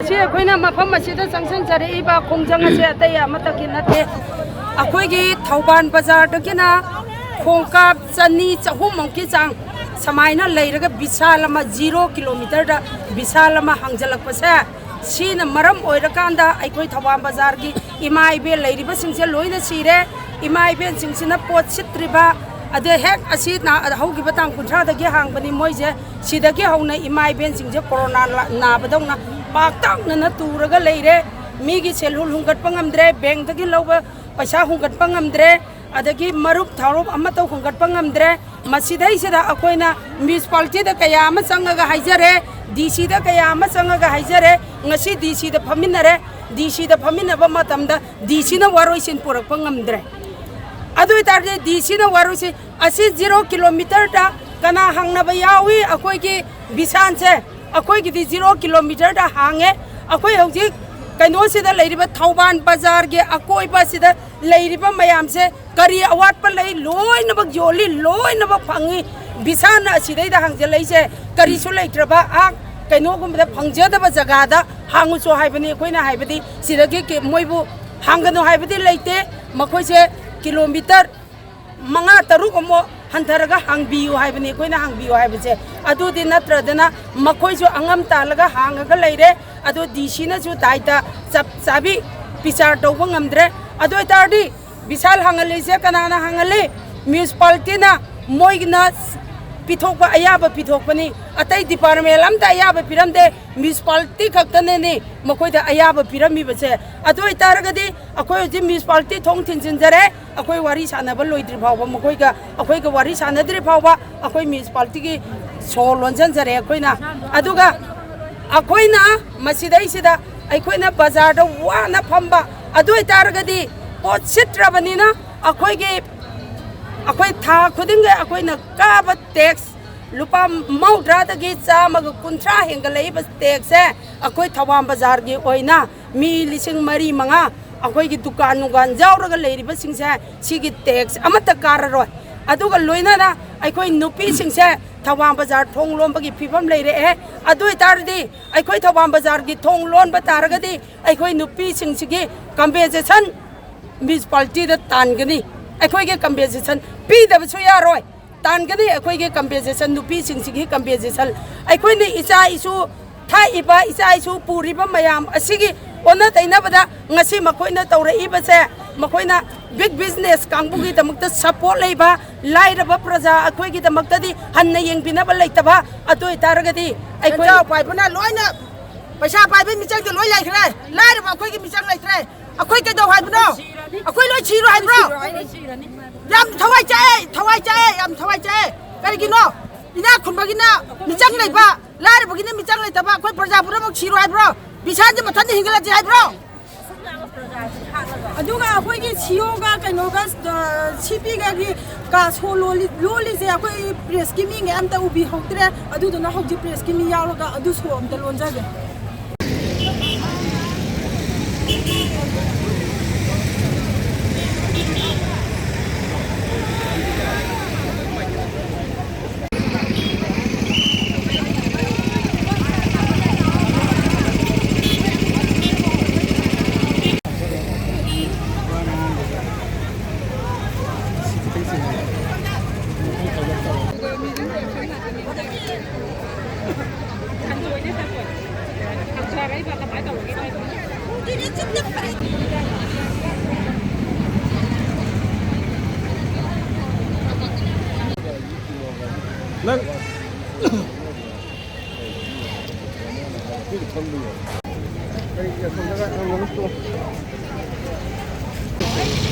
ngasi akoina mafam asida sangsan jari ba khongjang ase atai amata ki nate akoi gi Thauban bazar da kina khongkap chani chahum ki chang samaina leiraga bisal ma 0 kilometer da bisal ma hangjalak pasa sina maram oirakanda aikoi Thauban bazar gi imai be leiriba singse loina sire imai be singsina pot sitriba ade hek asi na haugi batang kunthra da gi hangbani moije sida gi hauna imai ben singje corona na badongna paktak na turaga leire migi selhul hungat pangamdre bank da gi loba paisa hungat pangamdre adagi marup tharup amato hungat pangamdre masidai sida akoina municipality da kaya ama sangaga haijare DC da kaya ama sangaga haijare ngasi DC da phaminare DC da phaminaba matamda DC na waroisin purak pangamdre adu tarde DC na waroisin asi 0 kilometer da kana hangnaba yawi akoi ki bisan se akoi ki 0 kilometer da hange akoi hojik kaino sida leiriba Thauban bazar ge akoi ba sida leiriba mayam se kari awat pa lei loina bak joli loina bak phangi bisan asidai da hangje leise kari su leitraba a kaino gum da phangje da ba jaga da hangu so haibani koina haibadi sida ge moibu hangano haibadi leite makoi se kilometer manga taruk omo hantharaga hangbiu haibani koina hangbiu haibase adu di natradana makoi jo angam talaga hangaga leire adu DC na ju daita sabi pichar tawba ngamdre adu tardi bisal hangalise kanana hangale municipality na moigna pithokpa ayaba pithokpani atai department amta ayaba piramde municipality khaktane ni makoi da ayaba pirami base adu taragadi akoi ji municipality thong thinjinjare akoi wari sanaba loidri phawba makoi ga wari sanadri phawba akoi municipality gi so lonjan jare akoina aduga akoina masidai sida akoina bazar da wana phamba adu taragadi pot sitrabanina akoi tha khudinga akoina kaba tax lupa maudra da gi chama ga kunthra hengalei ba tax se akoi Thauban bazar gi oina mi lising mari manga akoi gi dukan nugan jawraga leiriba singse sigi tax amata kararoi aduga loina na akoi nupi singse Thauban bazar thong lomba gi phibam leire e adu tardi akoi Thauban bazar gi thong lon ba taragadi akoi nupi singsigi compensation municipality da tangani akoi ge compensation pi da chu ya roi tangani akoi ge compensation nupi singsigi compensation akoi ni isa isu thai iba isa isu puri ba mayam asigi ona taina bada ngasi makoi na tawra iba se makoi na big business kangbugi damakta support leiba lairaba praja akoi gi damakta di hanna yengbina ba leitaba atoi taragadi akoi ja pai bana loina paisa pai bi michang de loi lai khre lairaba akoi gi michang lai khre akoi ke do hai bno akoi loi chiro hai bro yam thawai chae yam thawai chae kari gi no ina khunba gi na michang leiba lairaba gi na michang leitaba akoi praja pura mok chiro hai bro bisan je mathan hingala ji hai bro aduga akoi gi chioga kainoga chipiga gi ka so loli je akoi press ki mi nge amta ubi hoktre adu dona hokji press ki mi yaroga adu so amta lonjage Nang Ini